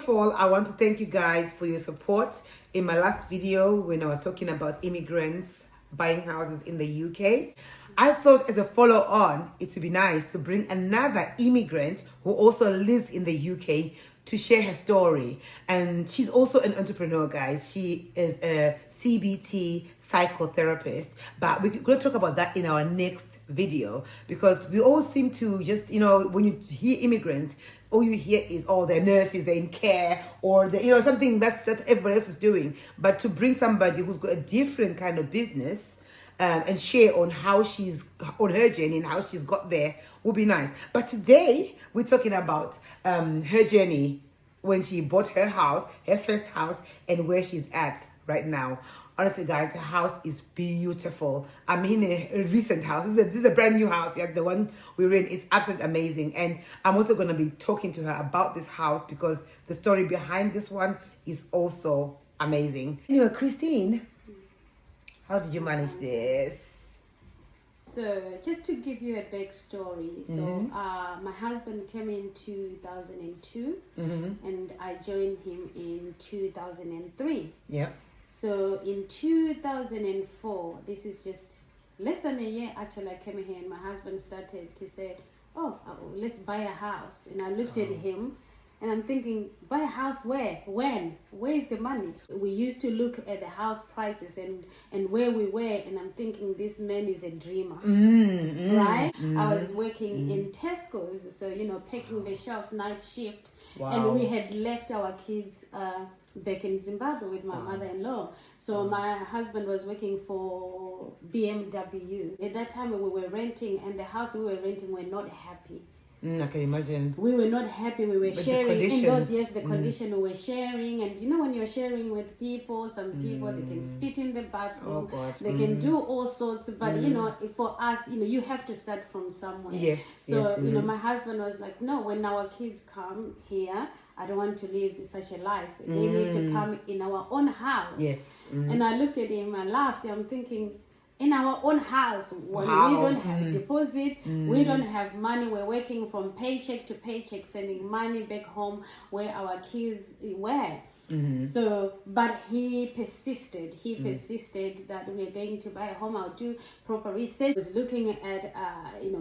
of all, I want to thank you guys for your support. In my last video, when I was talking about immigrants buying houses in the UK, I thought as a follow-on, it would be nice to bring another immigrant who also lives in the UK to share her story. And she's also an entrepreneur, guys. She is a CBT psychotherapist, but we're going to talk about that in our next video, because we all seem to just, when you hear immigrants, all you hear is, oh, they're nurses, they're in care, or something that everybody else is doing. But to bring somebody who's got a different kind of business and share on how she's on her journey and how she's got there would be nice. But today we're talking about her journey when she bought her house, her first house, and where she's at right now. Honestly, guys, her house is beautiful. I mean, a recent house. This is a brand new house. Yeah, the one we're in is absolutely amazing. And I'm also going to be talking to her about this house because the story behind this one is also amazing. Anyway, Christine, how did you manage this? So, just to give you a backstory, my husband came in 2002, and I joined him in 2003. Yeah. So in 2004, this is just less than a year actually, I came here and my husband started to say, let's buy a house. And I looked at him and I'm thinking, buy a house where? When? Where's the money? We used to look at the house prices and where we were, and I'm thinking this man is a dreamer, right? I was working in Tesco's, so, packing the shelves, night shift. Wow. And we had left our kids back in Zimbabwe with my mother-in-law. So my husband was working for BMW. At that time we were renting, and the house we were renting, were not happy. I can imagine. We were not happy. We were sharing. In those years, the condition we were sharing. And when you're sharing with people, some people, they can spit in the bathroom. Oh, God. They can do all sorts. But, for us, you have to start from somewhere. Yes. So, my husband was like, no, when our kids come here, I don't want to live such a life. They need to come in our own house. Yes. And I looked at him and laughed. I'm thinking, in our own house, when we don't have a deposit, we don't have money, we're working from paycheck to paycheck, sending money back home where our kids were. So, but he persisted that we're going to buy a home. I'll do proper research. I was looking at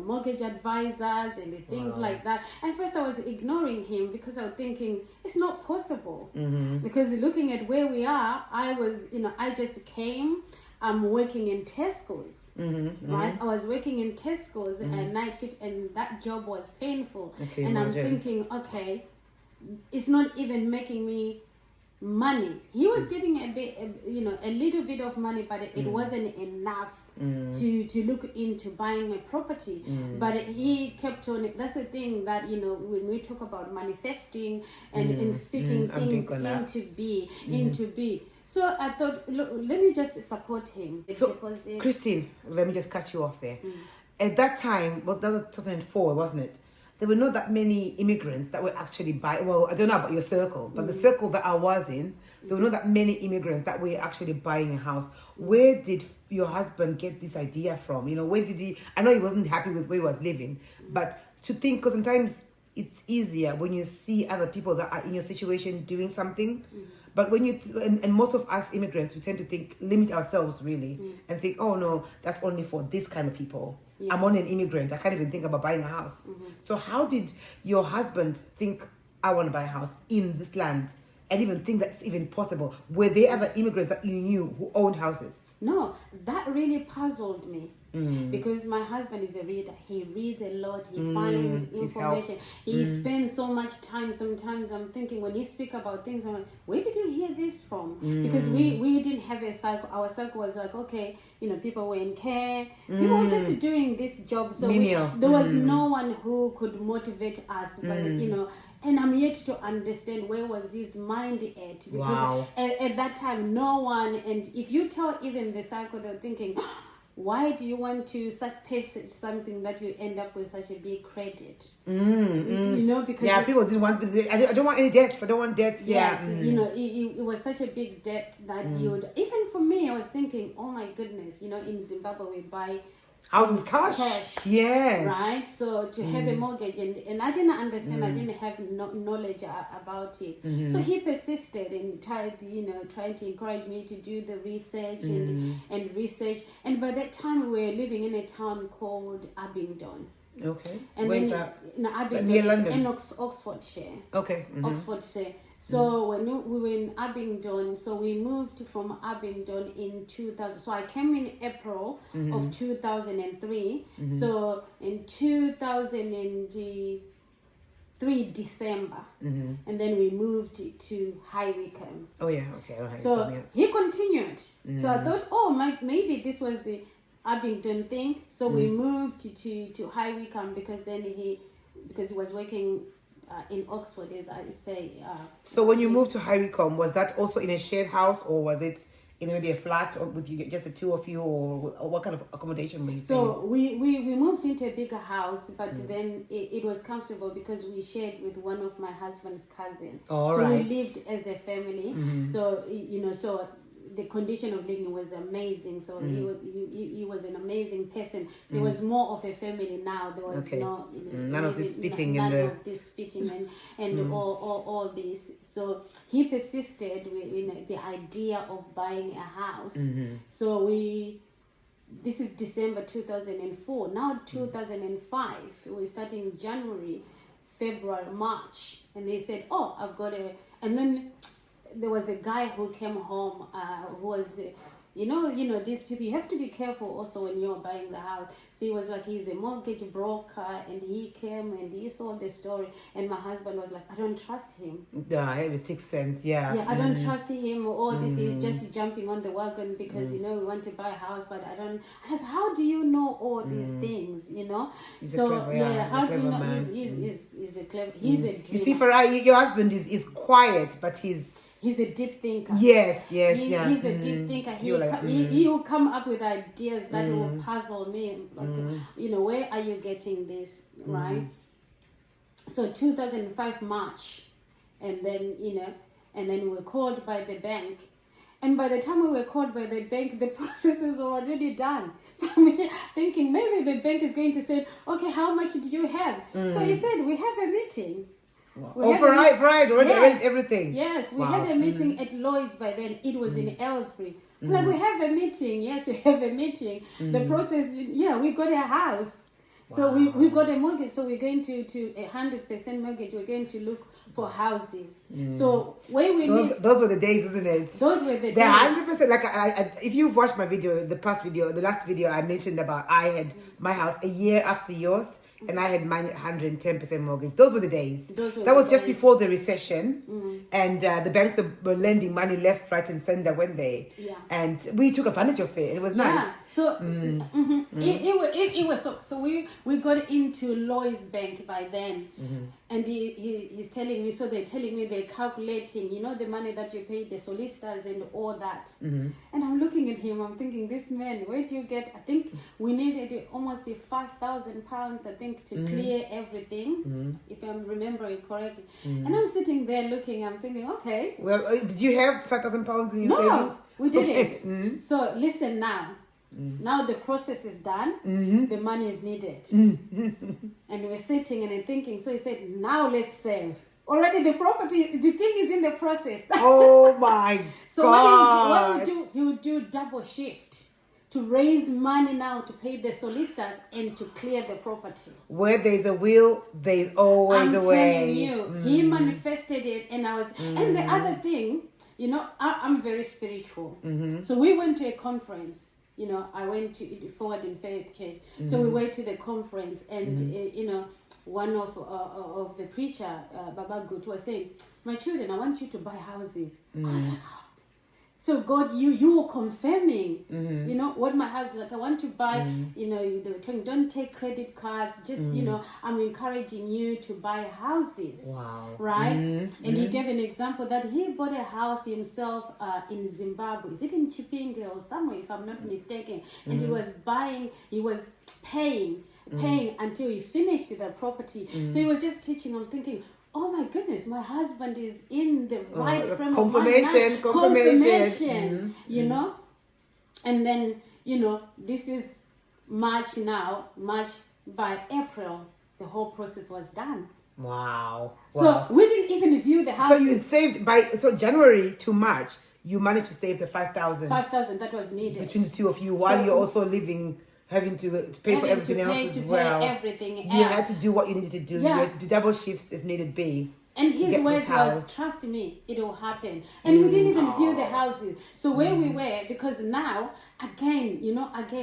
mortgage advisors and things like that. And first I was ignoring him because I was thinking it's not possible, because looking at where we are, I just came. I'm working in Tesco's, right? I was working in Tesco's at night shift, and that job was painful. Okay, and imagine. I'm thinking, okay, it's not even making me money. He was getting a little bit of money, but it wasn't enough to look into buying a property. But he kept on. That's the thing that when we talk about manifesting and speaking things into be. So I thought, look, let me just support him. So, Christine, let me just cut you off there. At that time, that was 2004, wasn't it? There were not that many immigrants that were actually buying. Well, I don't know about your circle, but the circle that I was in, there were not that many immigrants that were actually buying a house. Where did your husband get this idea from? Where did he? I know he wasn't happy with where he was living, but to think, because sometimes it's easier when you see other people that are in your situation doing something. But when and most of us immigrants, we tend to limit ourselves really and think, oh no, that's only for this kind of people. Yeah. I'm only an immigrant. I can't even think about buying a house. So how did your husband think, I want to buy a house in this land, and even think that's even possible? Were there other immigrants that you knew who owned houses? No, that really puzzled me. Because my husband is a reader. He reads a lot. He finds information. He spends so much time. Sometimes I'm thinking, when you speak about things, I'm like, where did you hear this from? Because we didn't have a cycle. Our cycle was like, okay, people were in care. People were just doing this job. So there was no one who could motivate us. But, and I'm yet to understand where was his mind at. Because at that time, no one, and if you tell even the cycle, they're thinking, why do you want to pay something that you end up with such a big credit? Because people didn't want. I don't want any debts. I don't want debts. Yes, it was such a big debt that you would. Even for me, I was thinking, oh my goodness, in Zimbabwe we buy Houses cash. Yes. Right. So to have a mortgage, and I didn't understand. I didn't have knowledge about it. So he persisted and tried to encourage me to do the research and research. And by that time, we were living in a town called Abington. Okay. And where then is that? In Abington, near London. in Oxfordshire. Okay. Oxfordshire. So when we were in Abington, so we moved from Abington in 2000. So I came in April of 2003. So in 2003 December, and then we moved to High Wycombe. Oh yeah, okay. So he continued. So I thought, maybe this was the Abington thing. So we moved to High Wycombe because he was working in Oxford, as I say. So when you moved to High Wycombe, was that also in a shared house, or was it in maybe a flat, or with you, just the two of you, or what kind of accommodation were you staying? So we moved into a bigger house, but then it was comfortable because we shared with one of my husband's cousins. We lived as a family. So so the condition of living was amazing. So he was an amazing person. So it was more of a family now. There was none of this spitting and all this. So he persisted with the idea of buying a house. So this is December 2004. Now 2005. We're starting January, February, March, and they said, I've got and then there was a guy who came home who was these people, you have to be careful also when you're buying the house. So he was like, he's a mortgage broker, and he came and he saw the story, and my husband was like, I don't trust him. Yeah, it was 6 cents. Yeah, I don't trust him, or this is just jumping on the wagon because we want to buy a house, but I don't. I said, how do you know all these things? He's so clever, how do you know? man. He's a clever. He's a dreamer. You see, your husband is quiet, but he's a deep thinker. Yes, He's a deep thinker. He will come up with ideas that will puzzle me. Like, where are you getting this, right? So 2005 March, and then we were called by the bank. And by the time we were called by the bank, the processes were already done. So I'm thinking maybe the bank is going to say, okay, how much do you have? So he said, we have a meeting. Wow. Already everything. Yes, we had a meeting at Lloyd's by then. It was in Aylesbury. Like, we have a meeting. Yes, we have a meeting. The process, we got a house. So we got a mortgage. So we're going to 100% mortgage. We're going to look for houses. So where we live. Those were the days, isn't it? Those were the days. 100%. Like, if you've watched my video, the last video I mentioned about, I had my house a year after yours. And I had mine 110% mortgage. Those were the days. That was just before the recession. And the banks were lending money left, right, and center, weren't they? Yeah. And we took advantage of it. It was nice. Yeah. So it was so we got into Lloyd's Bank by then. And he's telling me, so they're telling me they're calculating, the money that you pay, the solicitors and all that. And I'm looking at him, I'm thinking, this man, where do you get, I think we needed almost £5,000, I think, to clear everything, if I'm remembering correctly. And I'm sitting there looking, I'm thinking, okay. Well, did you have £5,000 in your savings? No, we didn't. So listen now. Now the process is done. The money is needed. And we're sitting and thinking. So he said, now let's save. Already the property, the thing is in the process. Oh my so God. what you do double shift to raise money now to pay the solicitors and to clear the property. Where there's a will, there's always a way. I'm telling you, he manifested it, and I was. And the other thing, I'm very spiritual. So we went to a conference. I went to Forward in Faith Church. So we went to the conference, and one of the preacher, Baba Gut, was saying, "My children, I want you to buy houses." I was like, oh. So God, you were confirming, what my house is like. I want to buy, don't take credit cards. Just, I'm encouraging you to buy houses. Wow. Right? And he gave an example that he bought a house himself in Zimbabwe. Is it in Chipinge or somewhere, if I'm not mistaken? And he was paying until he finished the property. So he was just teaching. I'm thinking, oh my goodness, my husband is in the right frame of mind. Confirmation. And then, this is March now, by April, the whole process was done. Wow. So we didn't even view the house. So you saved so January to March, you managed to save the 5,000. 5,000 that was needed Between the two of you, while you're also living, having to pay for everything else as well. Pay everything you had to do what you needed to do. Yeah. You had to do double shifts if needed be. And his word was, trust me, it will happen. And we didn't even view the houses. So where we were, because now, again,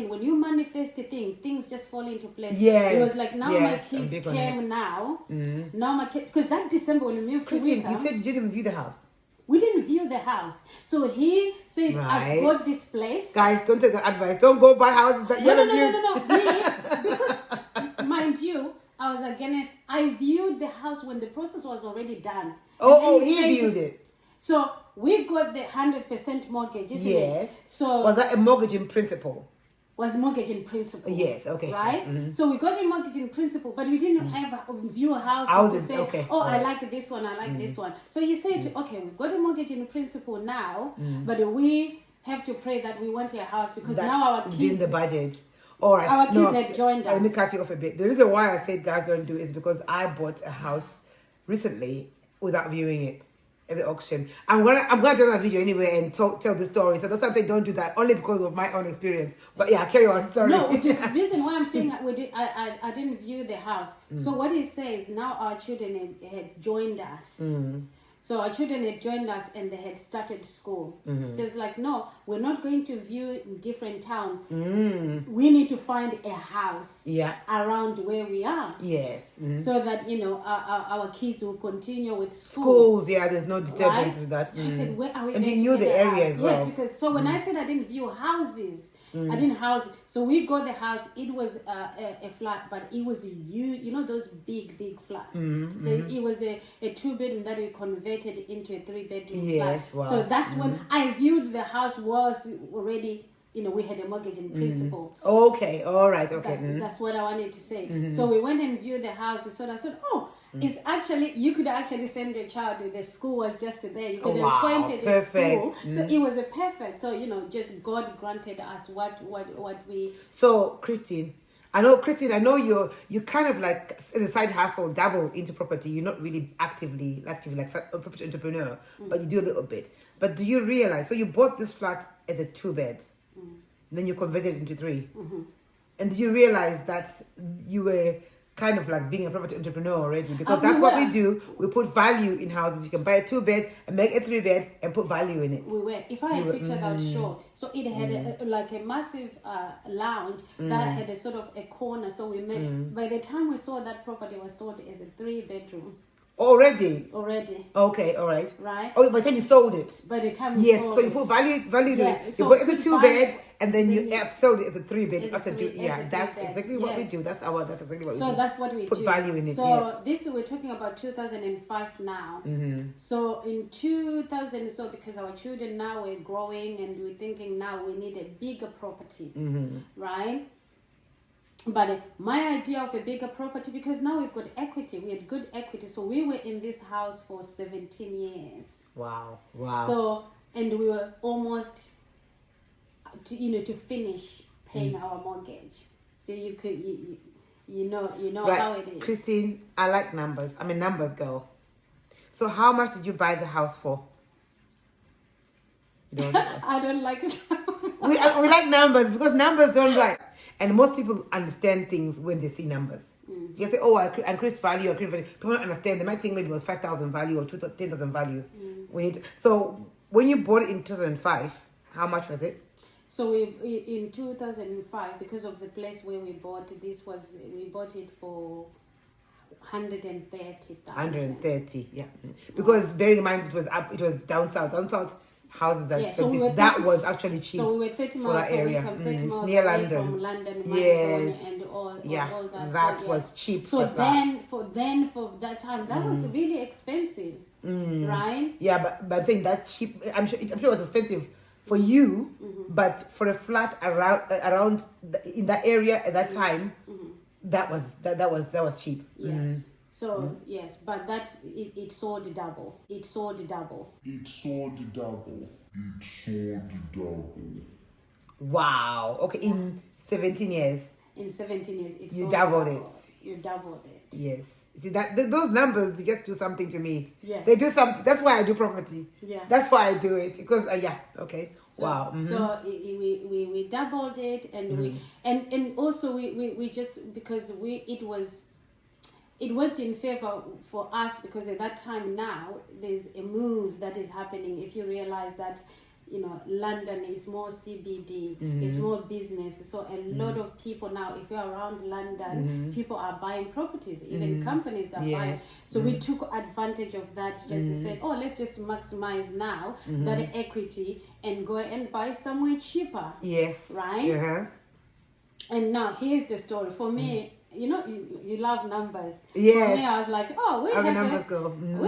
when you manifest a thing, things just fall into place. Yes. It was like, now my kids came now. Now my kids, because that December when we moved to Wicca, you said you didn't view the house. we didn't view the house. So he said, I've got this place. Guys, don't take advice. Don't go buy houses that you haven't viewed. No. Because, mind you, I was against. I viewed the house when the process was already done. He viewed it. So we got the 100% mortgage, isn't it? Yes. So was that a mortgage in principle? Was mortgage in principle. Yes. Okay. Right. Mm-hmm. So we got a mortgage in principle, but we didn't have view houses to say, okay. I like this one, I like this one. So he said, okay, we've got a mortgage in principle now, but we have to pray that we want a house because now our kids in the budget. All right. Our kids had joined us. Let me cut you off a bit. The reason why I said guys don't do it is because I bought a house recently without viewing it at the auction. I'm gonna do that video anyway and tell the story. So that's why I say don't do that, only because of my own experience. But yeah, carry on. Sorry. No, the reason why I'm saying I didn't view the house. So what he says now, our children had joined us. So our children had joined us and they had started school. So it's like, no, we're not going to view in different towns. We need to find a house around where we are. Yes. So that, our kids will continue with schools. Yeah, there's no disturbance with that. So I said, where are we and going you knew the area as well. Yes, because when I said I didn't view houses, I didn't house. So we got the house. It was a flat, but it was a huge, those big flats. So it was a 2-bedroom that we converted into a 3-bedroom flat. Wow. So that's when I viewed the house was already, we had a mortgage in principle. Okay, all right, okay. That's what I wanted to say. So we went and viewed the house. So I said, it's actually, you could actually send your child, the school was just there. You could appoint it at school. So it was a perfect. So, just God granted us what we... So, Christine, I know you kind of like, as a side hustle, dabble into property. You're not really actively like a property entrepreneur, but you do a little bit. But do you realize, so you bought this flat as a 2-bed, then you converted it into 3. And do you realize that you were kind of like being a property entrepreneur already? Because that's what we do. We put value in houses. You can buy a 2-bed and make a 3-bed and put value in it. We were. If I had pictures, I would show. So it had a massive lounge that had a sort of a corner. So we made. By the time we saw that property was sold as a 3-bedroom. Already. Okay, all right. Right. Oh, by the time you sold it. By the time you sold so you put value to it. So you bought it as a 2-bed, and then you sold it as a 3-bed after that's exactly what we do. That's exactly what we do. So that's what we put value in it. So this we're talking about 2005 now. So in 2000, so because our children now were growing and we're thinking now we need a bigger property, right? But my idea of a bigger property, because now we've got equity, we had good equity. So we were in this house for 17 years. Wow. So, and we were almost, to finish paying our mortgage. So you could, you know how it is. Christine, I like numbers. I'm a numbers girl. So how much did you buy the house for? I don't like it. we like numbers because numbers don't lie. And most people understand things when they see numbers. You say, I increased value, People don't understand. They might think maybe it was 5,000 value or 10,000 value. So when you bought it in 2005, how much was it? So in 2005, because of the place where we bought it, we bought it for 130,000. 130, yeah. Because bearing in mind it was down south. Down south houses that expensive. So that was actually cheap. So we were 30 miles area. 30 miles near away London. from London, Yes. and all that. That was cheap. So for that time, that was really expensive, right? Yeah, but I think that cheap. I'm sure it was expensive for you, but for a flat around in that area at that time, that was cheap. Yes. So yes, but it sold double. It sold double. Wow. Okay, in 17 years. in 17 years, it's You so doubled it. You doubled it. Yes. See that those numbers, they just do something to me. Yes. They do something. That's why I do property. Yeah. That's why I do it because yeah. Okay. So, Wow. So we doubled it, and and also we just because it worked in favor for us because at that time now there's a move that is happening. If you realize that, you know, London is more CBD, it's more business. So a lot of people now, if you're around London, people are buying properties, even companies are buying. So we took advantage of that just to say, oh, let's just maximize now that equity and go and buy somewhere cheaper. Yes. Right? Uh-huh. And now here's the story. For me, you know, you love numbers. Yes. For me, I was like, oh, we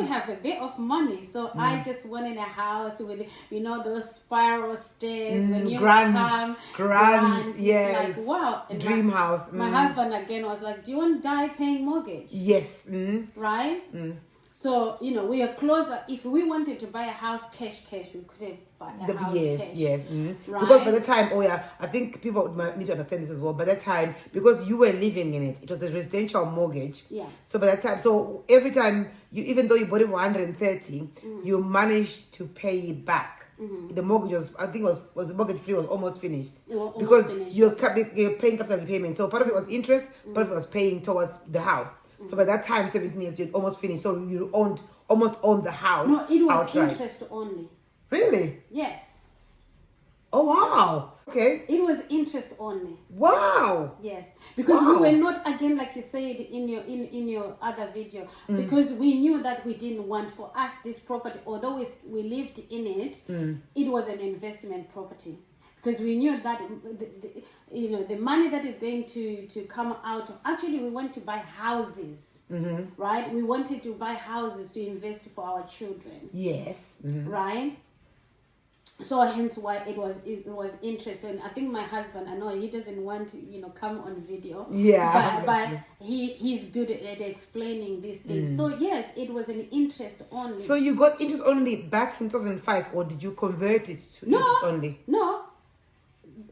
have a bit of money. So I just wanted a house with, you know, those spiral stairs. When you come, grand, yes. It's like, wow. And dream house. My husband again was like, do you want to die paying mortgage? Yes. Right? So, you know, we are closer. If we wanted to buy a house cash, we could have bought a house cash. Yes. Right? Because by the time, I think people might need to understand this as well. By that time, because you were living in it, it was a residential mortgage. Yeah. So by that time, so every time, even though you bought it for 130, you managed to pay it back. The mortgage was, I think was the mortgage free was almost finished. Because you're paying capital repayment. So part of it was interest, part of it was paying towards the house. So by that time, 17 years, you'd almost finished. So you almost owned the house. No, it was outright. interest only. Really? Yes. Oh, wow. Okay. It was interest only. Wow. Yes. Because we were not, again, like you said in your other video, because we knew that we didn't want, for us, this property, although we lived in it, it was an investment property. Because we knew that the money that is going to come out of, actually we want to buy houses, right? We wanted to buy houses to invest for our children. Yes. Right? So hence why it was interesting. I think my husband, I know he doesn't want to, come on video. Yeah. But he's good at explaining these things. So yes, it was an interest only. So you got interest only back in 2005, or did you convert it to interest only? No.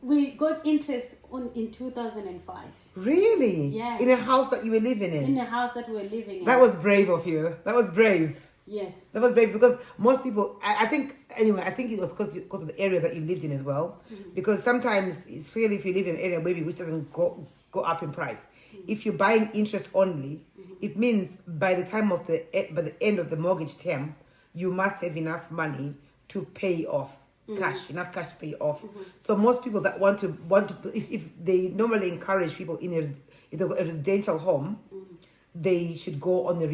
We got interest in 2005. Really? Yes. In a house that you were living in? In a house that we were living in. That was brave of you. That was brave. Yes. That was brave because most people, I think it was because of the area that you lived in as well. Because sometimes, it's really if you live in an area maybe which doesn't go up in price. If you're buying interest only, it means by the end of the mortgage term, you must have enough money to pay off. Enough cash to pay off. So most people that want to if they normally encourage people in a residential home, they should go on the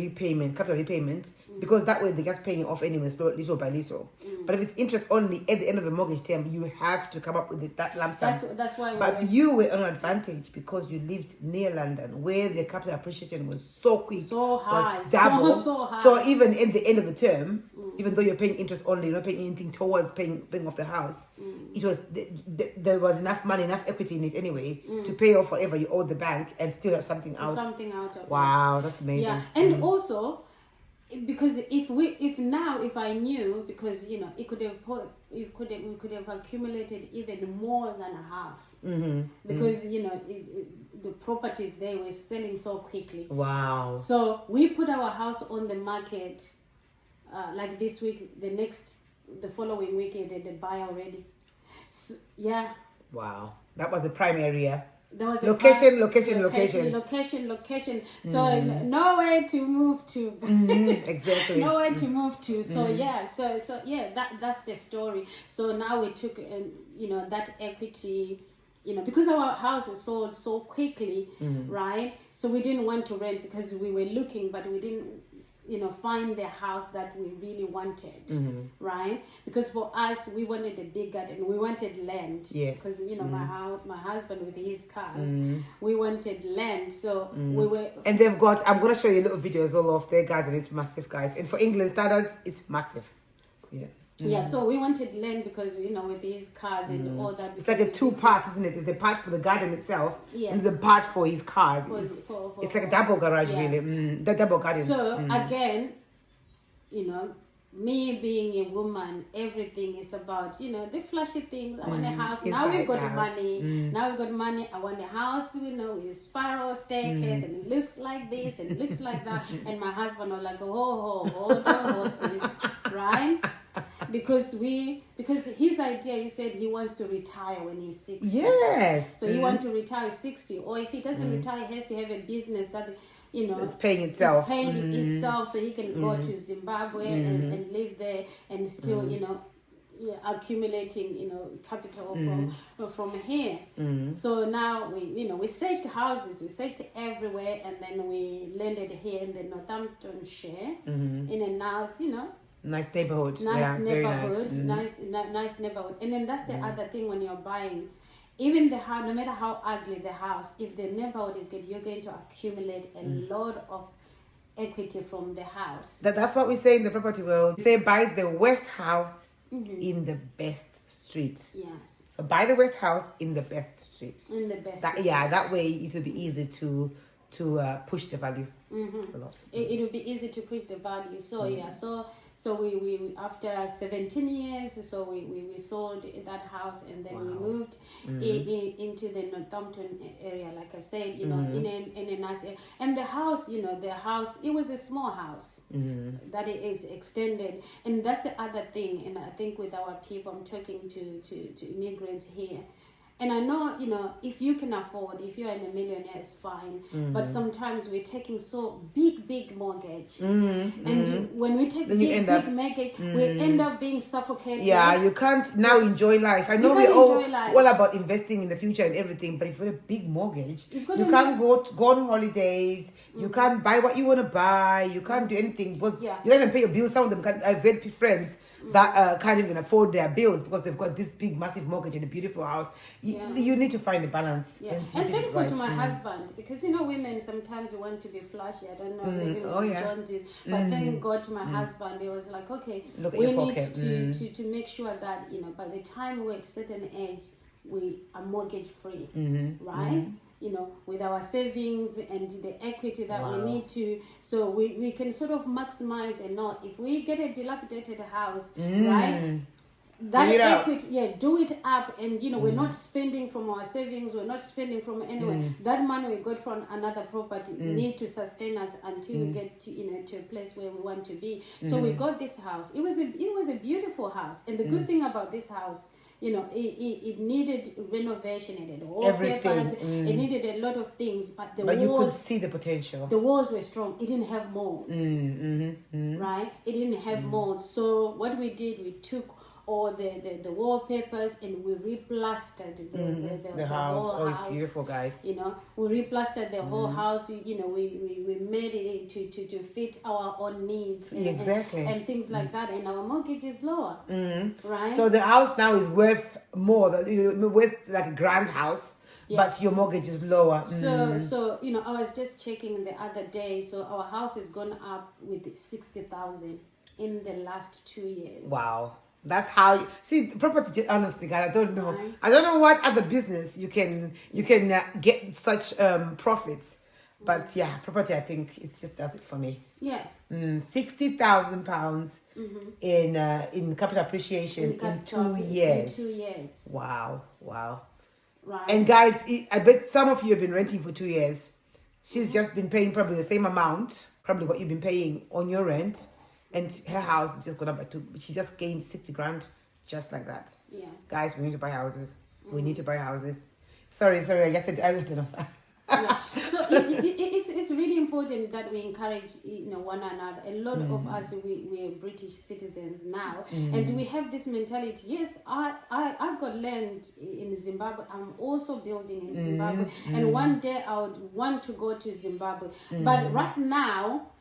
capital repayment, because that way they're just paying off anyway, little by little. But if it's interest only, at the end of the mortgage term, you have to come up with that lump sum. That's why. But you were on an advantage because you lived near London, where the capital appreciation was so quick, so high, was double. So high. So even at the end of the term, even though you're paying interest only, you're not paying anything towards paying off the house. It was there was enough money, enough equity in it anyway to pay off whatever you owed the bank and still have something out. Something out of it. Wow, that's amazing. Yeah, and also, because if I knew, because we could have accumulated even more than a half, because the properties they were selling so quickly. Wow. So we put our house on the market like this week. The following week they buy already. So, yeah. Wow, that was the prime area. There was location. So nowhere to move to. Exactly. Nowhere to move to. So that's the story. So now we took that equity, because our house is sold so quickly, right? So we didn't want to rent because we were looking, but we didn't find the house that we really wanted, right? Because for us, we wanted a big garden, we wanted land. Yes. Because my husband with his cars, we wanted land, so we were. And they've got. I'm gonna show you a little video as well of their garden. It's massive, guys. And for England standards, it's massive. Yeah. Yeah, so we wanted land because with his cars and all that. It's like a two-part, isn't it? There's the part for the garden itself, yes, and there's a part for his cars. It's like a double garage, yeah, really. The double garden. So again, me being a woman, everything is about, you know, the flashy things. I want a house. Now Inside we've got the house. money. Now we've got money. I want a house, you know, with spiral staircase, and it looks like this and it looks like that. And my husband was like, oh, hold on, horses, right? Because his idea, he said he wants to retire when he's 60. Yes. So he wants to retire 60. Or if he doesn't retire, he has to have a business that, you know, it's paying itself. It's paying itself, so he can go to Zimbabwe and live there and still, you know, accumulating, you know, capital from here. So now we searched houses, we searched everywhere, and then we landed here in the Northamptonshire in a nice, you know, nice neighborhood. Nice neighborhood, nice neighborhood. And then that's the other thing when you're buying. Even the house, no matter how ugly the house, if the neighborhood is good, you're going to accumulate a lot of equity from the house. That's what we say in the property world. We say buy the worst house in the best street. Yes. So buy the worst house in the best street. In the best street. Yeah, that way it will be easy to push the value a lot. It will be easy to push the value. So yeah, so we after 17 years, so we sold that house, and then we moved into the Northampton area, like I said, you know, in a nice area. And the house, you know, it was a small house that it is extended. And that's the other thing. And I think with our people, I'm talking to immigrants here. And I know, you know, if you can afford, if you're a millionaire, it's fine. But sometimes we're taking so big mortgage. And when we take big mortgage, we end up being suffocated. Yeah, you can't now enjoy life. I know we're all about investing in the future and everything, but if you've got a big mortgage, you can't go on holidays. You can't buy what you want to buy. You can't do anything because you can't even pay your bills. Some of them can't. I've had friends that can't even afford their bills because they've got this big massive mortgage and a beautiful house. You need to find a balance. And thankful to my husband, because you know, women sometimes want to be flashy. I don't know, maybe Joneses, but thank God to my husband. It was like, okay, we need to make sure that, you know, by the time we're at a certain age, we are mortgage free, right? You know, with our savings and the equity that we need to, so we can sort of maximize and not, if we get a dilapidated house, right? That equity, do it up, and you know, we're not spending from our savings, we're not spending from anywhere. That money we got from another property need to sustain us until we get to, you know, to a place where we want to be. So we got this house. It was a beautiful house, and the good thing about this house, you know, it needed renovation, it had wallpapers, it needed a lot of things, but walls, you could see the potential. The walls were strong. It didn't have molds, right? It didn't have molds. So what we did, we took all the wallpapers and we replastered the house. whole house. It's beautiful, guys. You know, we replastered the whole house. You know, we made it to fit our own needs and things like that. And our mortgage is lower, right? So the house now is worth more, worth like a grand house. But your mortgage is lower. So you know, I was just checking the other day. So our house has gone up with 60,000 in the last 2 years. Wow. That's how see property. Honestly, guys, I don't know. I don't know what other business you can get such profits, but yeah, property. I think it just does it for me. Yeah. £60,000 in capital appreciation in 2 years. In 2 years. Wow. Right. And guys, I bet some of you have been renting for 2 years. She's just been paying probably the same amount, probably what you've been paying on your rent. And her house has just gone up by 2. She just gained 60 grand just like that. Yeah. Guys, we need to buy houses. We need to buy houses. Sorry. I guess I don't know. Yeah. So it's really important that we encourage, you know, one another. A lot of us, we are British citizens now, and we have this mentality. Yes, I've got land in Zimbabwe. I'm also building in Zimbabwe, and one day I would want to go to Zimbabwe. But right now,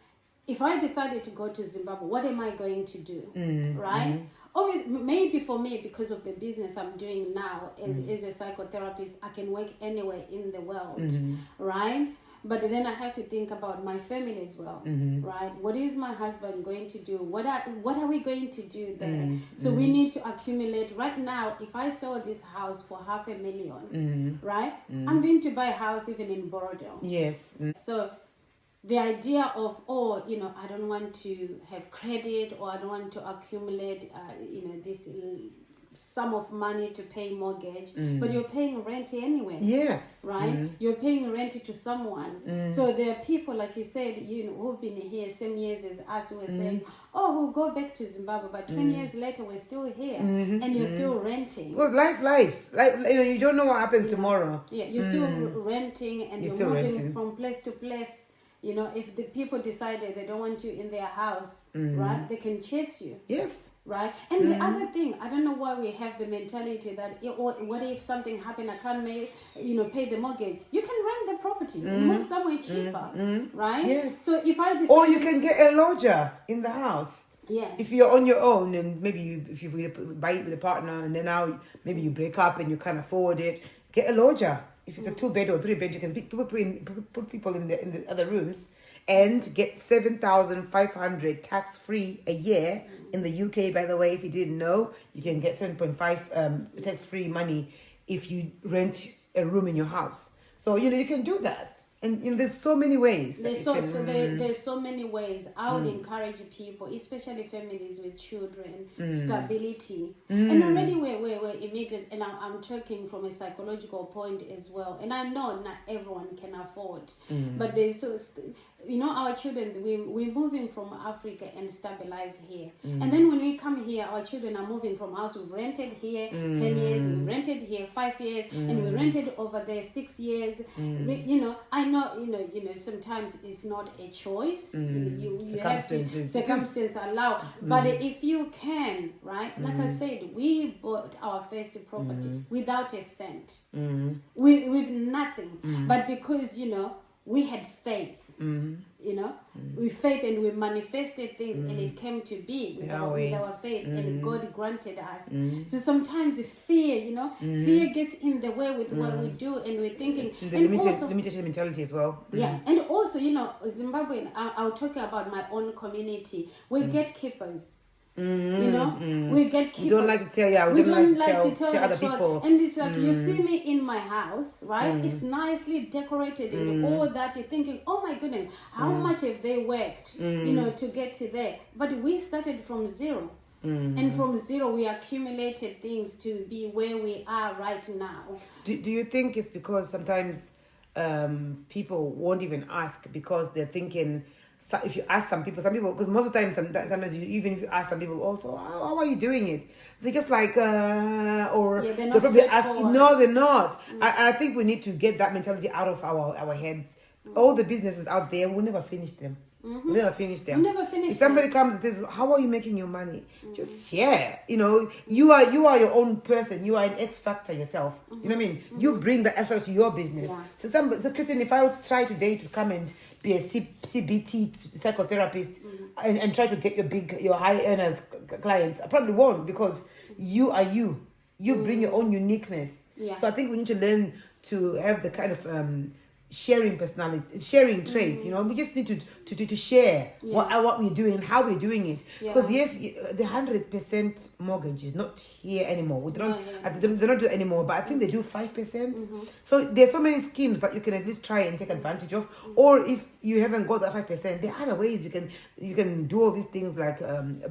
if I decided to go to Zimbabwe, what am I going to do? Right? Obviously, maybe for me, because of the business I'm doing now as a psychotherapist, I can work anywhere in the world, right? But then I have to think about my family as well, right? What is my husband going to do? What are we going to do there? So we need to accumulate. Right now, if I sell this house for $500,000, right? I'm going to buy a house even in Borodale. Yes. So the idea of, oh, you know, I don't want to have credit, or I don't want to accumulate, you know, this sum of money to pay mortgage, but you're paying rent anyway. Yes. Right? You're paying rent to someone. So there are people, like you said, you know, who've been here same years as us, who are saying, oh, we'll go back to Zimbabwe, but 20 years later we're still here, and you're still renting. Because lives. Like, you know, you don't know what happens tomorrow. Yeah, you're still renting, and you're moving renting from place to place. You know, if the people decided they don't want you in their house, right, they can chase you. Yes. Right? And the other thing, I don't know why we have the mentality that, what if something happened, I can't pay the mortgage. You can rent the property, move somewhere cheaper, right? Yes. So if I decide... Or you can get a lodger in the house. Yes. If you're on your own, and maybe if you buy it with a partner, and then now maybe you break up and you can't afford it, get a lodger. If it's a 2-bed or 3-bed, you can put people in the other rooms and get 7,500 tax-free a year. In the UK, by the way, if you didn't know, you can get 7.5 tax-free money if you rent a room in your house. So, you know, you can do that. And, you know, there's so many ways. There's so many ways. I would encourage people, especially families with children, stability. And already we're immigrants, and I'm talking from a psychological point as well. And I know not everyone can afford, but there's you know, our children, we're moving from Africa and stabilize here. And then when we come here, our children are moving from house. We've rented here 10 years, we rented here 5 years, and we rented over there 6 years. You know, I know, you know, sometimes it's not a choice. You have to, circumstances allow. But if you can, right, like I said, we bought our first property without a cent, with nothing. But because, you know, we had faith. You know, with faith, and we manifested things, and it came to be with our faith, and God granted us. So sometimes fear, you know, fear gets in the way with what we do, and we're thinking, limitation mentality as well. Yeah, and also, you know, Zimbabwean, I'll talk about my own community. We're gatekeepers. You know, we gatekeepers. We don't like to tell, we don't like to tell other people. And it's like, you see me in my house, right? It's nicely decorated and all that. You're thinking, oh my goodness, how much have they worked, you know, to get to there? But we started from zero. And from zero, we accumulated things to be where we are right now. Do you think it's because sometimes people won't even ask because they're thinking... So if you ask some people, because most of the time, sometimes even if you ask some people, also, how are you doing it? They're just like, or they're not they'll probably ask, straightforward. no, they're not. I think we need to get that mentality out of our heads. All the businesses out there, we'll never finish them. We'll never finish them. If somebody comes and says, how are you making your money? Just share. You know, you are your own person. You are an X factor yourself. You know what I mean? You bring the effort to your business. Yeah. So Christian, if I would try today to come and be a CBT psychotherapist and try to get your high earners clients, I probably won't, because you are you. You bring your own uniqueness. Yeah. So I think we need to learn to have the kind of sharing personality, sharing traits. You know, we just need to share what we're doing and how we're doing it. Because yes, the 100% mortgage is not here anymore. They're not doing it anymore, but I think they do 5%. So there's so many schemes that you can at least try and take advantage of. Or if you haven't got that 5%, there are other ways you can do all these things, like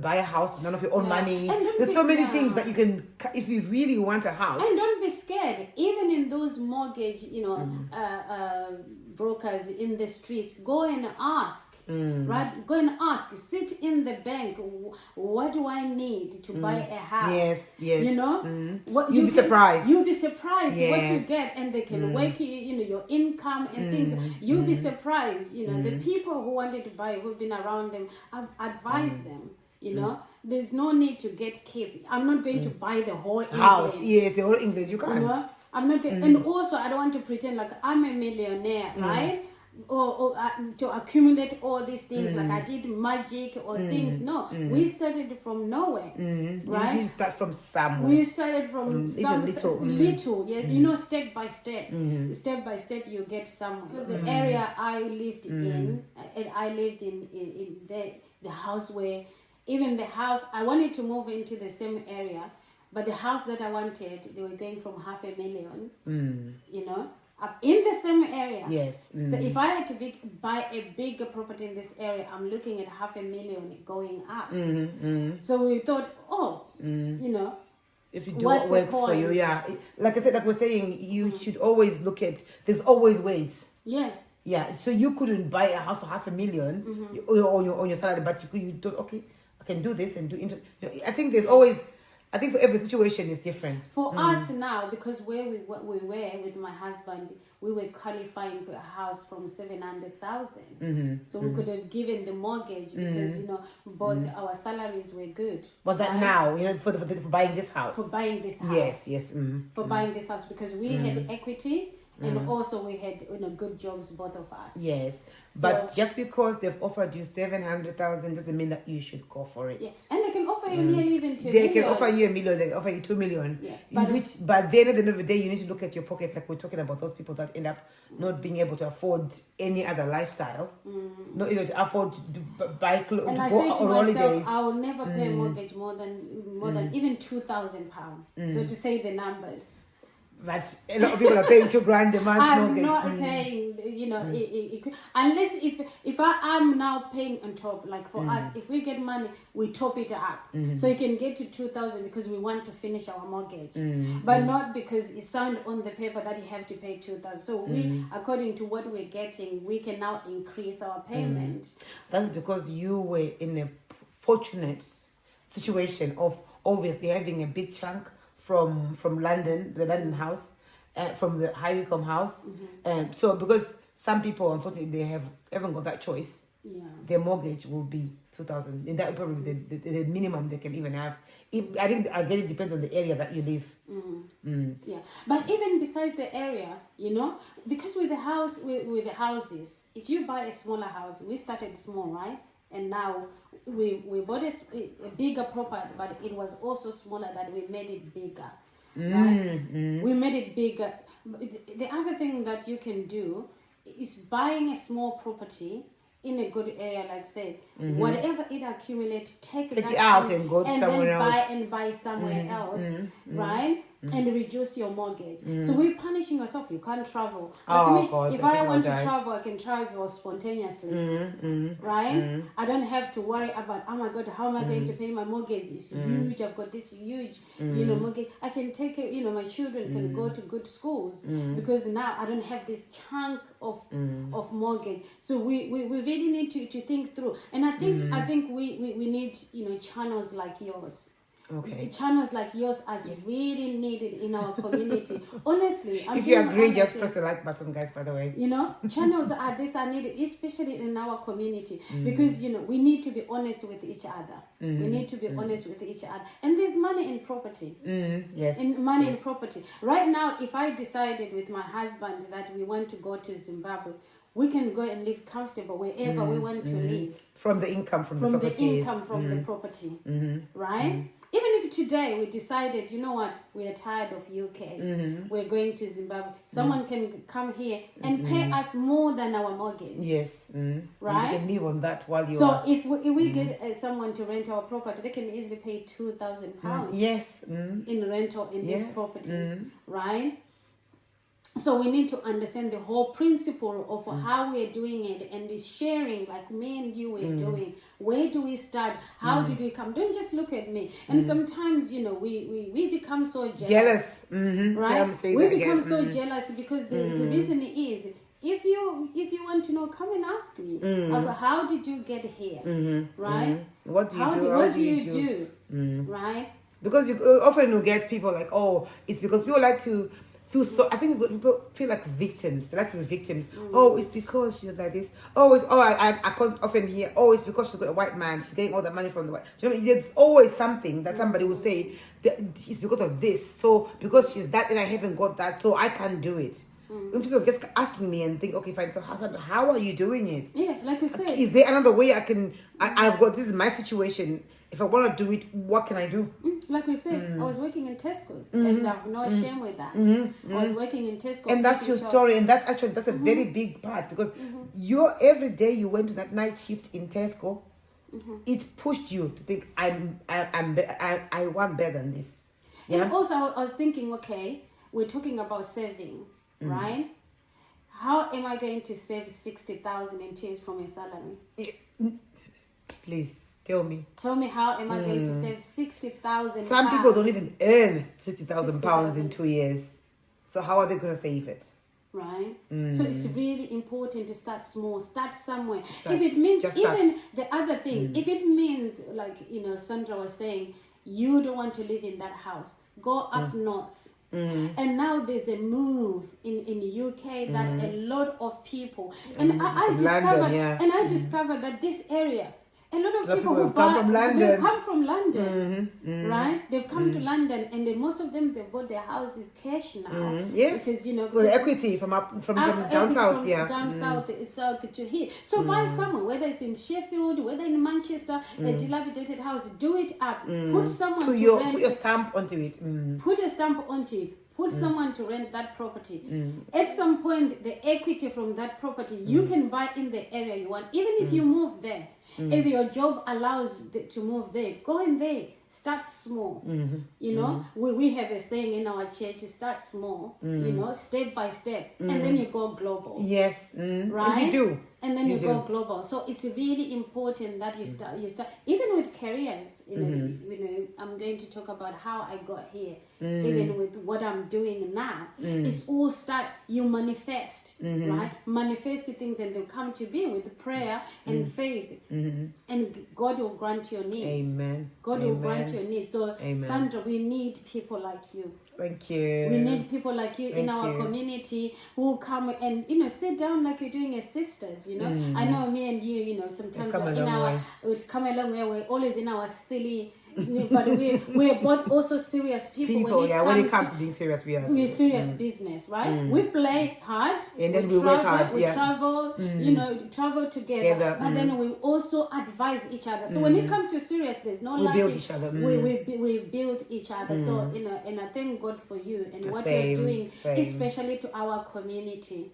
buy a house, none of your own money. There's so many things that you can, if you really want a house. And don't be scared. Even in those mortgage, you know, brokers in the streets, go and ask. Right? Go and ask. Sit in the bank. What do I need to buy a house? Yes. You know, You'll be surprised. You'll be surprised what you get, and they can work, you know, your income and things. You'll be surprised. You know, the people who wanted to buy, who've been around them, I've advised them. You know, there's no need to keep. I'm not going to buy the whole house. England. Yes, the whole England. You can't. You know? I'm not going, and also I don't want to pretend like I'm a millionaire, right? Or to accumulate all these things, like I did magic or things. No, we started from nowhere, right? You start from somewhere. We started from some little, yeah. You know, step by step, you get somewhere. Because the area I lived in, and I lived in the house where, even the house, I wanted to move into the same area. But the house that I wanted, they were going from $500,000. You know, in the same area. Yes. So if I had to buy a bigger property in this area, I'm looking at 500,000 going up. So we thought, you know, if you do what works for you, yeah. Like I said, like we're saying, you should always look at. There's always ways. Yes. Yeah. So you couldn't buy a half a million on your salary, but you thought, okay, I can do this and do. I think there's always. I think for every situation is different. For us now, because where we were with my husband, we were qualifying for a house from 700,000. So we could have given the mortgage because you know both our salaries were good. Was that now? You know, for buying this house. For buying this house. Yes. Yes. For buying this house because we had equity. And also we had good jobs, both of us. Yes, So, but just because they've offered you 700,000 doesn't mean that you should go for it. Yes, and they can offer you nearly even 2 They million. can offer you $1 million. They can offer you 2 million. Yeah, but then at the end of the day, you need to look at your pocket. Like we're talking about those people that end up not being able to afford any other lifestyle, not even to afford to buy clothes. And to I go say to on myself, holidays. I will never pay a mortgage more than even £2,000. So to say the numbers. That's a lot of people are paying $2,000 a month I'm mortgage. not paying, you know, unless if I'm now paying on top, like for us, if we get money, we top it up. So you can get to 2,000 because we want to finish our mortgage, but not because it's signed on the paper that you have to pay 2,000. So we, according to what we're getting, we can now increase our payment. That's because you were in a fortunate situation of obviously having a big chunk from London, the London house, from the High Wycombe house. So because some people, unfortunately, they haven't got that choice. Yeah. Their mortgage will be 2,000, and that will probably be the minimum they can even have. I think again it depends on the area that you live. Yeah, but even besides the area, you know, because with the houses, if you buy a smaller house, we started small, right? And now we bought a bigger property, but it was also smaller that we made it bigger. Right? We made it bigger. The other thing that you can do is buying a small property in a good area, like say, whatever it accumulates, take it that out and go to somewhere else. Buy somewhere else, right? And reduce your mortgage. So we're punishing ourselves. You can't travel. Like God, if I want to travel, I can travel spontaneously, right? I don't have to worry about, oh my God, how am I going to pay my mortgage? It's huge. I've got this huge, you know, mortgage. I can take it, you know, my children can go to good schools because now I don't have this chunk of mortgage. So we really need to think through. And I think we need, you know, channels like yours. Okay. Channels like yours are really needed in our community. Honestly, if you agree, just press the like button, guys. By the way, you know, channels are needed, especially in our community, because you know we need to be honest with each other. We need to be honest with each other, and there's money in property. Yes, money in property. Right now, if I decided with my husband that we want to go to Zimbabwe, we can go and live comfortable wherever we want to live from the income from the property, right? Even if today we decided, you know what, we are tired of UK, we're going to Zimbabwe, someone can come here and pay us more than our mortgage. Yes. Right? You can live on that while you are. So if we get someone to rent our property, they can easily pay £2,000 yes. in rental in this property, right? So we need to understand the whole principle of how we're doing it and the sharing, like me and you were doing. Where do we start? How did we come? Don't just look at me. And sometimes, you know, we become so jealous. Right? We become so jealous because the reason is, if you want to know, come and ask me. How did you get here? Right? What do you do? What do you do? Right? Because you often will get people like, oh, it's because people like to feel so. I think people feel like victims. They like to be victims. Oh, it's because she's like this. Oh, it's I can't often hear. Oh, it's because she's got a white man. She's getting all that money from the white. You know, there's always something that somebody will say. It's because of this. So because she's that and I haven't got that, so I can't do it. Instead of just asking me and think, okay, fine. So how are you doing it? Yeah, like we said. Is there another way I can? I've got this is my situation. If I want to do it, what can I do? Like we said, I was working in Tesco's, and I have no shame with that. I was working in Tesco's, and that's your story, and that's a very big part because every day you went to that night shift in Tesco, it pushed you to think I want better than this. Yeah. And also, I was thinking, okay, we're talking about saving, right? how am I going to save 60,000 in 2 years from a salary? Please tell me. Tell me, how am I going to save 60,000? Some people don't even earn 60,000 pounds in 2 years. So how are they going to save it? Right? So it's really important to start small, start somewhere. Start. If it means, Just even start. the other thing, if it means, like, Sandra was saying, you don't want to live in that house, go up north. And now there's a move in the UK that a lot of people, and I discovered that this area, a lot of people who come from London. They've come from London, right? They've come to London, and then most of them, they've bought their houses cash now. Yes, because the equity from down south, down south to here. So buy somewhere, whether it's in Sheffield, whether in Manchester, a dilapidated house, do it up. Put someone to rent. Put your stamp onto it. Put a stamp onto it. Put someone to rent that property. At some point, the equity from that property, you can buy in the area you want. Even if you move there, if your job allows to move there, go in there. Start small. We have a saying in our church: start small. Step by step, and then you go global. Yes, right. And you do. And then you go global. So it's really important that you start. Even with careers. I'm going to talk about how I got here. Even with what I'm doing now, it's all start. You manifest, right? Manifest things, and they'll come to be with prayer and faith, and God will grant your needs. Amen. God will grant your needs. So, Amen. Sandra, we need people like you. Thank you. We need people like you in our community who come and sit down like you're doing as sisters. I know me and you. Sometimes it's come a long way. We're always in our silly. But we're both also serious people. When it comes to being serious, we're serious business, right? We play hard, and then we work hard. We travel, travel together. But then we also advise each other. So when it comes to serious, there's no we build each other. We build each other. So and I thank God for you and what you're doing, especially to our community,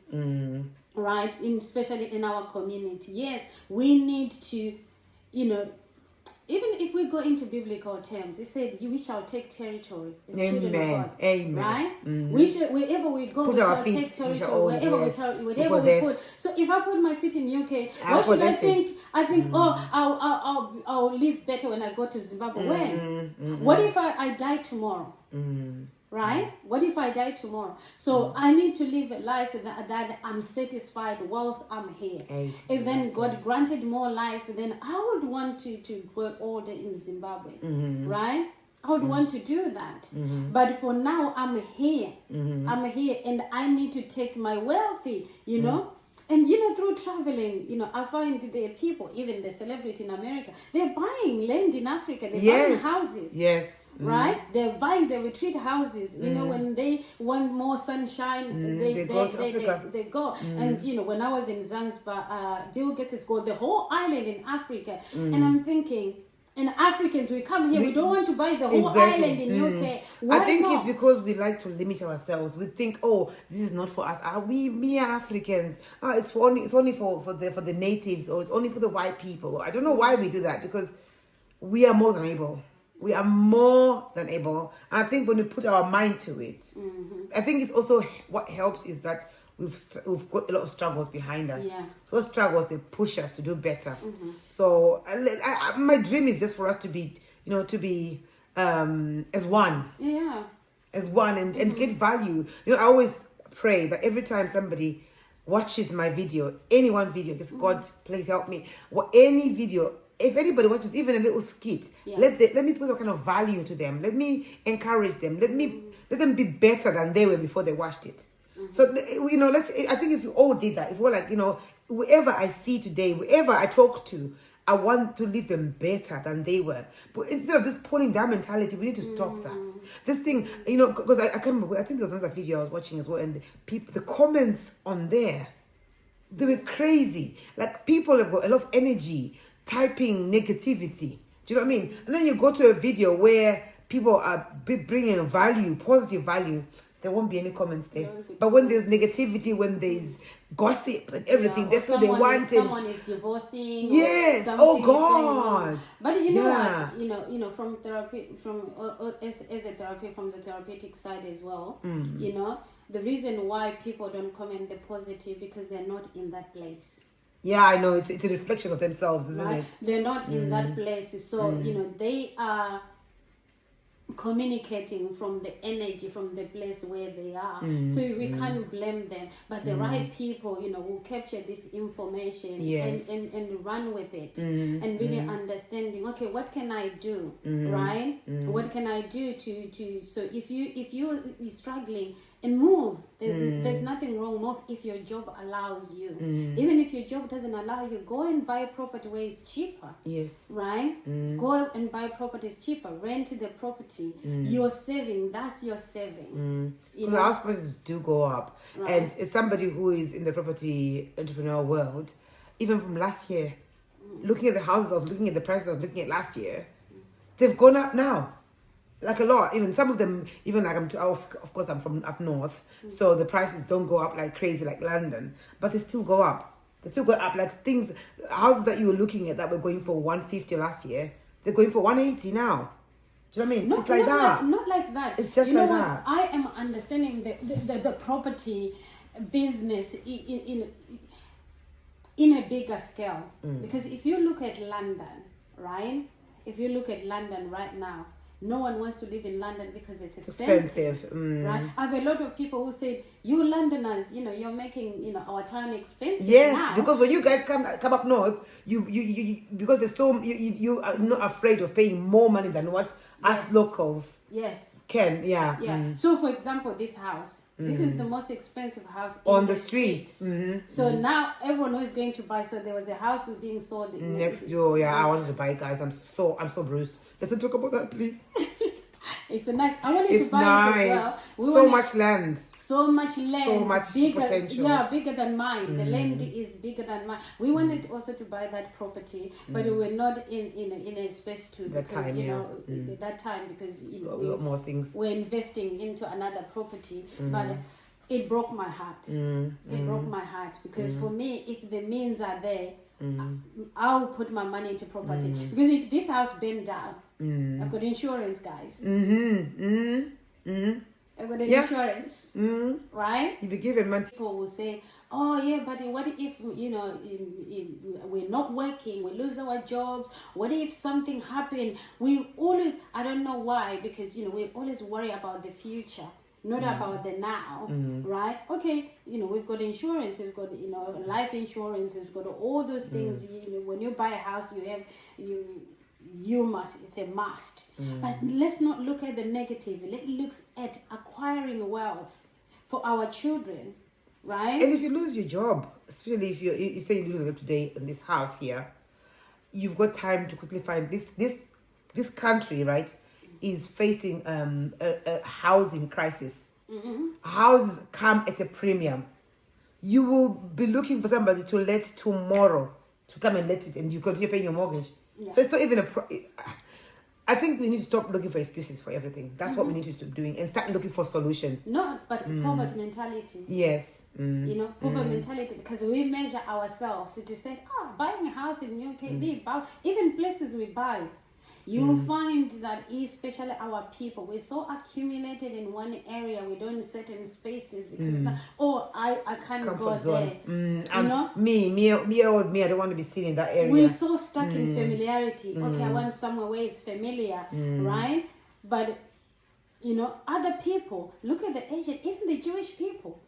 right? Especially in our community. Yes, we need to, even if we go into biblical terms, it said, we shall take territory as children of God. Amen. Right? We should, wherever we go, we shall take territory. Wherever we put. So if I put my feet in UK, what should I think? I think, I'll live better when I go to Zimbabwe. When? What if I die tomorrow? Right? What if I die tomorrow? So I need to live a life that I'm satisfied whilst I'm here. Exactly. If then God granted more life, then I would want to grow older in Zimbabwe. Right? I would want to do that. But for now, I'm here. I'm here, and I need to take my wealthy, And through traveling, I find there are people, even the celebrity in America, they're buying land in Africa. They're buying houses. Yes. Right? They're buying the retreat houses. When they want more sunshine, they go to Africa. They go. And when I was in Zanzibar, Bill Gates has got the whole island in Africa. And I'm thinking, and Africans, we come here, we don't want to buy the whole island in UK. Why I think not? it's because we like to limit ourselves. We think, this is not for us. We are Africans. It's only for the natives, or it's only for the white people. I don't know why we do that, because we are more than able. We are more than able. And I think when we put our mind to it, I think it's also what helps is that we've got a lot of struggles behind us. Yeah. So those struggles, they push us to do better. So my dream is just for us to be, as one. Yeah. As one and get value. I always pray that every time somebody watches my video, any one video, because God, please help me. Any video, if anybody watches even a little skit, let me put a kind of value to them. Let me encourage them. Let them be better than they were before they watched it. So I think if we all did that, if we're like, whoever I see today, whoever I talk to, I want to leave them better than they were. But instead of this pulling down mentality, we need to stop that. This thing, because I can't remember, I think there was another video I was watching as well, and the comments on there, they were crazy. Like, people have got a lot of energy typing negativity. Do you know what I mean? And then you go to a video where people are bringing value, positive value, there won't be any comments there. But when there's negativity, when there's gossip and everything, that's what they wanted. Someone is divorcing. Yes. Oh God. But you know what? From therapy, as a therapy, from the therapeutic side as well. the reason why people don't comment the positive because they're not in that place. Yeah, I know. It's a reflection of themselves, isn't Right? it? They're not in that place. So, they are communicating from the energy, from the place where they are. So we can't blame them. But the right people, will capture this information and run with it. And really understanding, okay, what can I do? Right? What can I do to so if you're struggling, and move. There's nothing wrong. Move if your job allows you. Even if your job doesn't allow you, go and buy property where it's cheaper. Yes. Right? Go and buy properties cheaper. Rent the property. You're saving. That's your saving. Because the house prices do go up. Right. And as somebody who is in the property entrepreneur world, even from last year, looking at the houses I was looking at, the prices I was looking at last year, they've gone up now. Like a lot. Even some of them, even like of course I'm from up north, so the prices don't go up like crazy like London, but they still go up. They still go up. Like things, houses that you were looking at that were going for 150 last year, they're going for 180 now. Do you know what I mean? It's like that. Not like that. It's just like that. I am understanding the property business in a bigger scale. Because if you look at London, right? If you look at London right now, no one wants to live in London because it's expensive. Right? I have a lot of people who say, you Londoners, you're making, our town expensive. Yes, now. because when you guys come up north, you because there's so you are not afraid of paying more money than what us locals can. Yeah. So for example, this house, this is the most expensive house on the streets. So now everyone who is going to buy, so there was a house being sold next door. I wanted to buy it, guys. I'm so bruised. Let's not talk about that, please. It's a nice. I wanted to buy it as well. So much land. So much land. So much bigger, potential. Yeah, bigger than mine. The land is bigger than mine. We wanted also to buy that property, but we were not in a space to that because time, that time because we got more things. We're investing into another property, but it broke my heart. It broke my heart because for me, if the means are there, I'll put my money into property because if this house burned down, I've got insurance, guys. I've got an insurance, right? You be given money. People will say, "Oh yeah, but what if we're not working? We lose our jobs. What if something happened?" We always, I don't know why, because we always worry about the future, not about the now, right? Okay, we've got insurance, we've got life insurance, we've got all those things. When you buy a house, you must, it's a must. But let's not look at the negative. Let's look at acquiring wealth for our children, right? And if you lose your job, especially if you say you lose your job today in this house here, you've got time to quickly find this country, right, is facing a housing crisis. Houses come at a premium. You will be looking for somebody to let tomorrow, to come and let it, and you continue paying your mortgage. So it's not even I think we need to stop looking for excuses for everything. That's what we need to stop doing and start looking for solutions. No, but poverty mentality. Yes. Poverty mentality, because we measure ourselves to say, buying a house in UK, even places we buy. You will find that especially our people, we're so accumulated in one area, we don't certain spaces because I can't Comfort go zone. there. Me, I don't want to be seen in that area. We're so stuck in familiarity. Okay, I want somewhere where it's familiar, right? But other people, look at the Asian, even the Jewish people.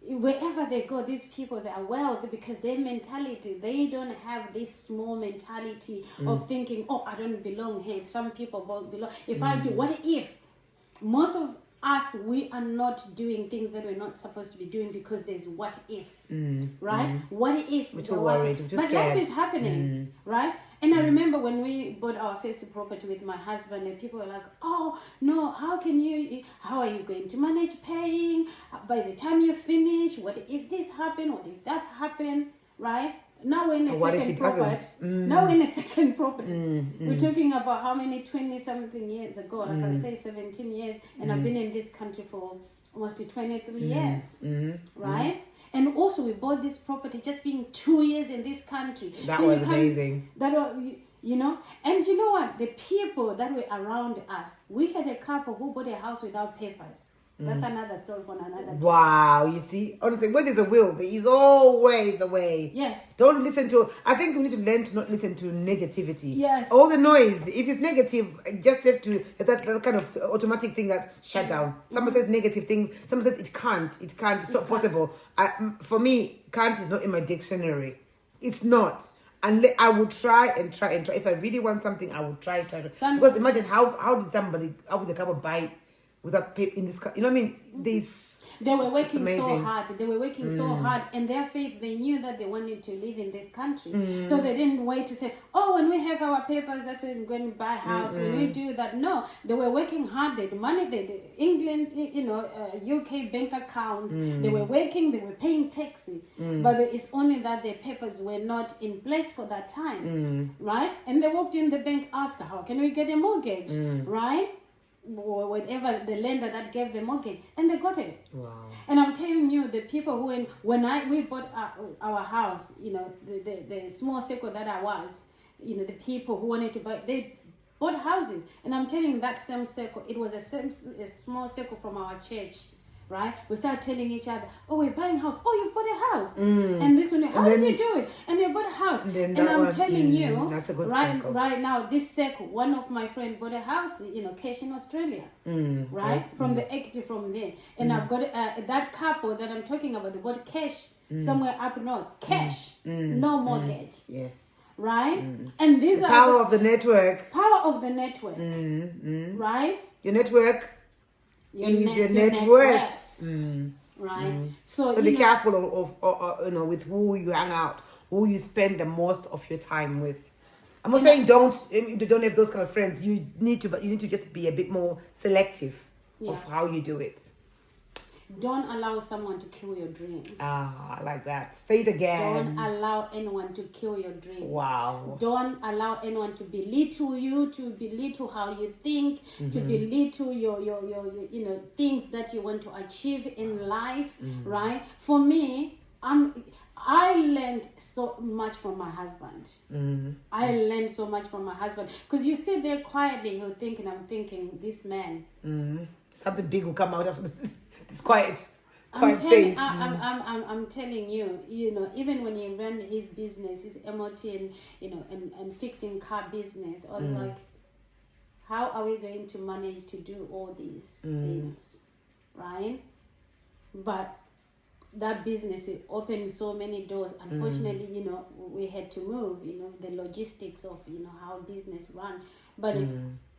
Wherever they go, these people, they are wealthy because their mentality, they don't have this small mentality of thinking, I don't belong here. Some people belong. If I do, what if? Most of us, we are not doing things that we're not supposed to be doing because there's what if, right? What if? We're too worried. We're too but scared. life is happening, right? And I remember when we bought our first property with my husband, and people were like, "Oh no, how are you going to manage paying? By the time you finish, what if this happened? What if that happened?" Right? Now we're in a second property. Now we're in a second property. We're talking about how many 20-something years ago, like I say 17 years, and I've been in this country for almost 23 years, right? And also we bought this property just being 2 years in this country. That was amazing. That was, and you know what? The people that were around us, we had a couple who bought a house without papers. That's another story for another time. Wow, you see? Honestly, where there's a will, there is always a way. Yes. Don't listen to, I think we need to learn to not listen to negativity. Yes. All the noise, if it's negative, just have to, that kind of automatic thing that shut down. Someone says negative thing, someone says it can't, it's not possible. For me, can't is not in my dictionary. It's not. And I would try and try and try. If I really want something, I would try. Because imagine how would the couple buy without pay in this, you know what I mean? They were working so hard. They were working so hard, and their faith, they knew that they wanted to live in this country. So they didn't wait to say, oh, when we have our papers, that's when we're going to buy a house. When we do that, no. They were working hard. They had money. They did England, UK bank accounts. They were working. They were paying taxes. But it's only that their papers were not in place for that time, right? And they walked in the bank, asked, how can we get a mortgage, right? Or whatever the lender that gave the mortgage, and they got it. Wow. And I'm telling you, the people who we bought our house, the small circle that I was, the people who wanted to buy, they bought houses. And I'm telling you, that same circle, it was a small circle from our church. Right, we start telling each other, "Oh, we're buying a house. Oh, you've bought a house." And this one, how did you do it? And they bought a house. And I'm telling you, that's a good right now, this circle, one of my friends bought a house, cash in Australia, right, from the equity from there. And I've got that couple that I'm talking about. They bought cash somewhere up north, cash, no mortgage. Yes. Right, and these are power of the network. Power of the network. Right. Your network. Your net worth. Right. So be careful of with who you hang out, who you spend the most of your time with. I'm not saying don't have those kind of friends. You need to just be a bit more selective of how you do it. Don't allow someone to kill your dreams. I like that. Say it again. Don't allow anyone to kill your dreams. Wow. Don't allow anyone to belittle you, to belittle how you think, to belittle your things that you want to achieve in life, right? For me, I learned so much from my husband. I learned so much from my husband. Because you sit there quietly, he'll think, and I'm thinking, this man. Something big will come out of this quiet I'm phase. I'm telling you, even when he ran his business, his MOT and and fixing car business, I was like, how are we going to manage to do all these things, right? But that business, it opened so many doors. Unfortunately, we had to move, the logistics of how business run, but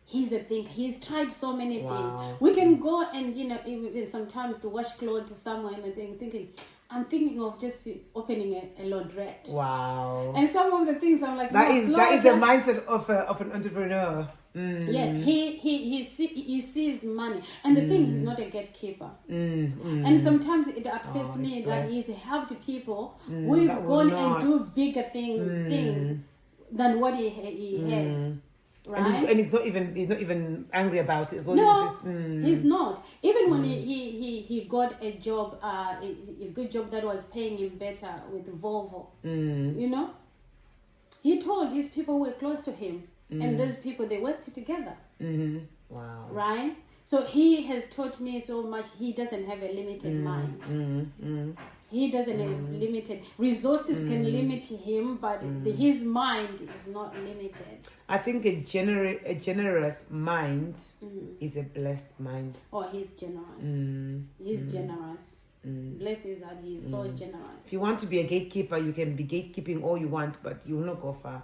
he's a thinker. He's tried so many things. We can go and even sometimes to wash clothes somewhere and thinking, I'm thinking of just opening a laundrette. Wow. And some of the things I'm like, that is the mindset of an entrepreneur. Yes, he sees money, and the thing, he's not a gatekeeper. And sometimes it upsets me that he's helped people who've gone and do bigger things than what he has. Right? And he's not even angry about it. He's not. Even when he got a job, a good job that was paying him better with Volvo. He told these people who were close to him, and those people, they worked together. Wow. Right? So he has taught me so much. He doesn't have a limited mind. He doesn't have limited resources. Can limit him, but his mind is not limited. I think a generous mind is a blessed mind. Oh, he's generous. He's generous. Blessed is that he's so generous. If you want to be a gatekeeper, you can be gatekeeping all you want, but you will not go far.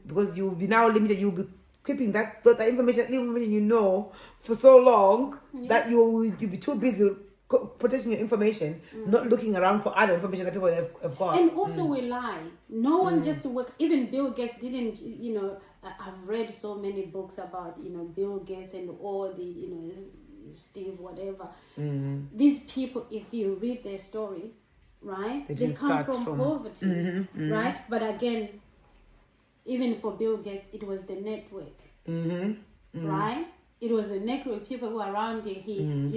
Because you will be now limited. You will be keeping that information for so long that you'll be too busy protecting your information, not looking around for other information that people have got. And also we lie. No one just to work. Even Bill Gates didn't, I've read so many books about, Bill Gates and all the, Steve, whatever. These people, if you read their story, right, they come from poverty, right? But again, even for Bill Gates, it was the network, right? It was the network, people who are around him,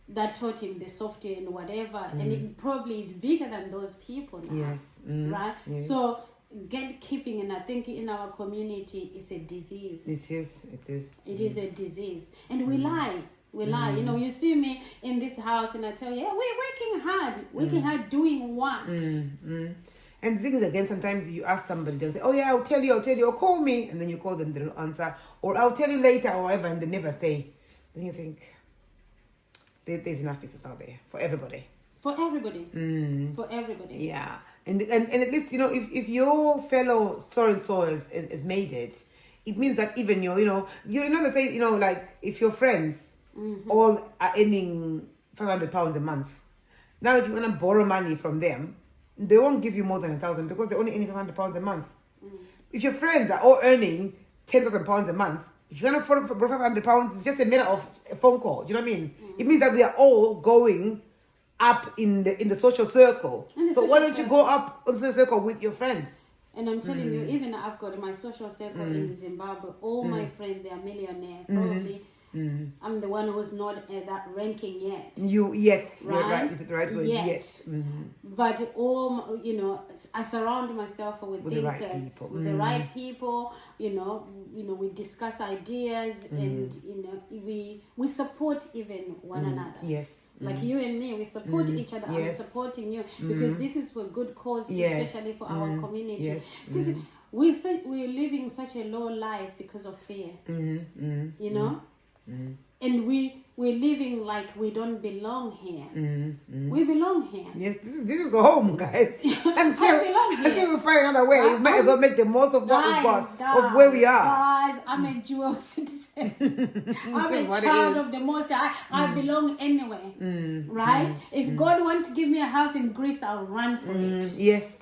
that taught him the software and whatever, and it probably is bigger than those people now, right? Yes. So gatekeeping, and I think in our community, is a disease. It is. It is a disease, and we lie. We lie. You know, you see me in this house and I tell you, yeah, we're working hard, doing what? And the thing is, again, sometimes you ask somebody, they'll say, oh yeah, I'll tell you, or call me, and then you call them, they don't answer, or I'll tell you later, or whatever, and they never say. Then you think, there's enough business out there for everybody. For everybody. For everybody. Yeah. And at least, you know, if your fellow so-and-so has made it, it means that even you know, they say, you know, like, if your friends all are earning £500 a month, now if you want to borrow money from them, they won't give you more than 1,000 because they're only earning £500 a month. If your friends are all earning £10,000 a month, if you're going to borrow £500, it's just a matter of a phone call. Do you know what I mean? It means that we are all going up in the social circle. So why don't you go up on the social circle with your friends? And I'm telling you, even I've got my social circle in Zimbabwe. All my friends, they are millionaires. Probably I'm the one who's not at that ranking yet. Right? You're right. Is it the right word? Yes. But all, you know, I surround myself with thinkers, the right people. With the right people. You know, we discuss ideas, and you know, we support even one another. Yes. Like you and me, we support each other. I'm supporting you because this is for good cause, especially for our community. Yes. Because we're living such a low life because of fear. You know, and we're living like we don't belong here. We belong here. Yes, this is the home, guys. Until we find another way, we might as well make the most of what we've got, of where we are. Guys, I'm a dual citizen. I'm a child of the Most High. I belong anywhere, right? If God wants to give me a house in Greece, I'll run for it. Yes.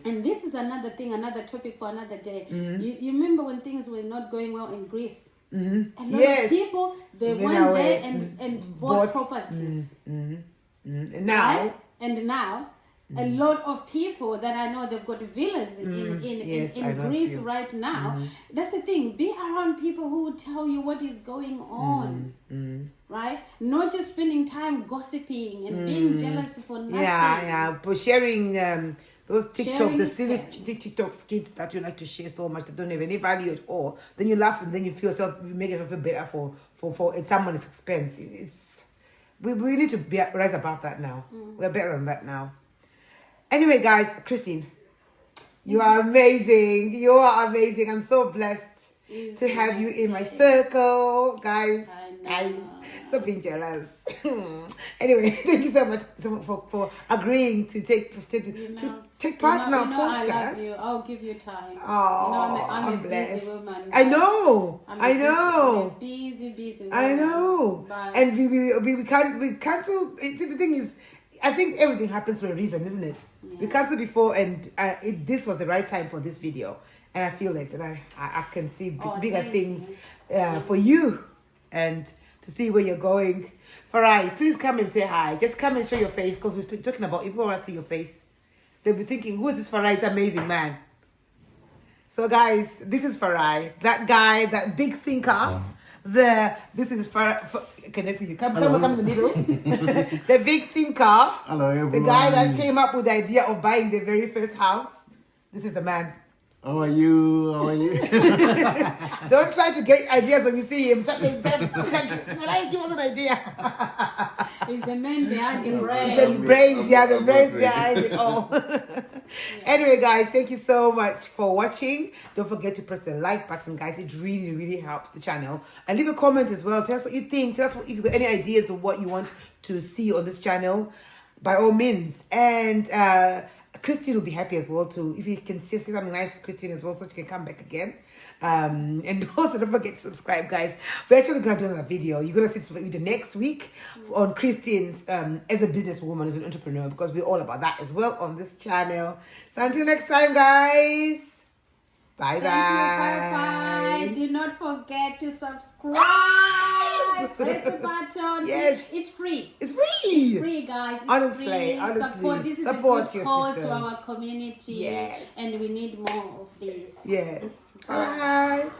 And this is another thing, another topic for another day. You remember when things were not going well in Greece? A lot of people, they went there and bought properties. And now, right? And now, a lot of people that I know, they've got villas in Greece right now. That's the thing. Be around people who will tell you what is going on. Right? Not just spending time gossiping and being jealous for nothing. But sharing those TikTok, the silly TikTok skits that you like to share so much that don't have any value at all. Then you laugh and then you feel you make yourself feel better for at someone's expense. We need to rise above that now. We're better than that now. Anyway, guys, Christine, you are amazing. You are amazing. I'm so blessed to have you in my circle, guys. Stop being jealous. Anyway, thank you so much for agreeing to take part in our podcast. I love you. I'll give you time. Oh, I'm a busy woman. I know. I'm a busy woman. I know. But and we cancel. The thing is, I think everything happens for a reason, isn't it? Yeah. We canceled before, and this was the right time for this video, and I feel it, and I can see bigger things for you, and to see where you're going. Farai, please come and say hi. Just come and show your face, because we've been talking about, if people want to see your face, they'll be thinking, who is this Farai? It's amazing, man. So guys, this is Farai, that guy, that big thinker. This is Farai. Can I see you? Come in the middle. The big thinker. Hello, everyone. The guy that came up with the idea of buying the very first house. This is the man. How are you? Don't try to get ideas when you see him. Farai, give us an idea. He's the man behind the brain. The brains behind it all. Anyway, guys, thank you so much for watching. Don't forget to press the like button, guys. It really, really helps the channel. And leave a comment as well. Tell us what you think. Tell us if you've got any ideas of what you want to see on this channel. By all means. And Christine will be happy as well too. If you can say something nice to Christine as well, so she can come back again. And also don't forget to subscribe, guys. We're actually going to do another video. You're going to see this video next week on Christine's as a businesswoman, as an entrepreneur, because we're all about that as well on this channel. So until next time, guys. Bye. Bye. Do not forget to subscribe. Press the button. Yes. It's free. It's free. It's free, guys. It's honestly. Support. This is a good cause to our community. Yes. And we need more of this. Yes. Bye.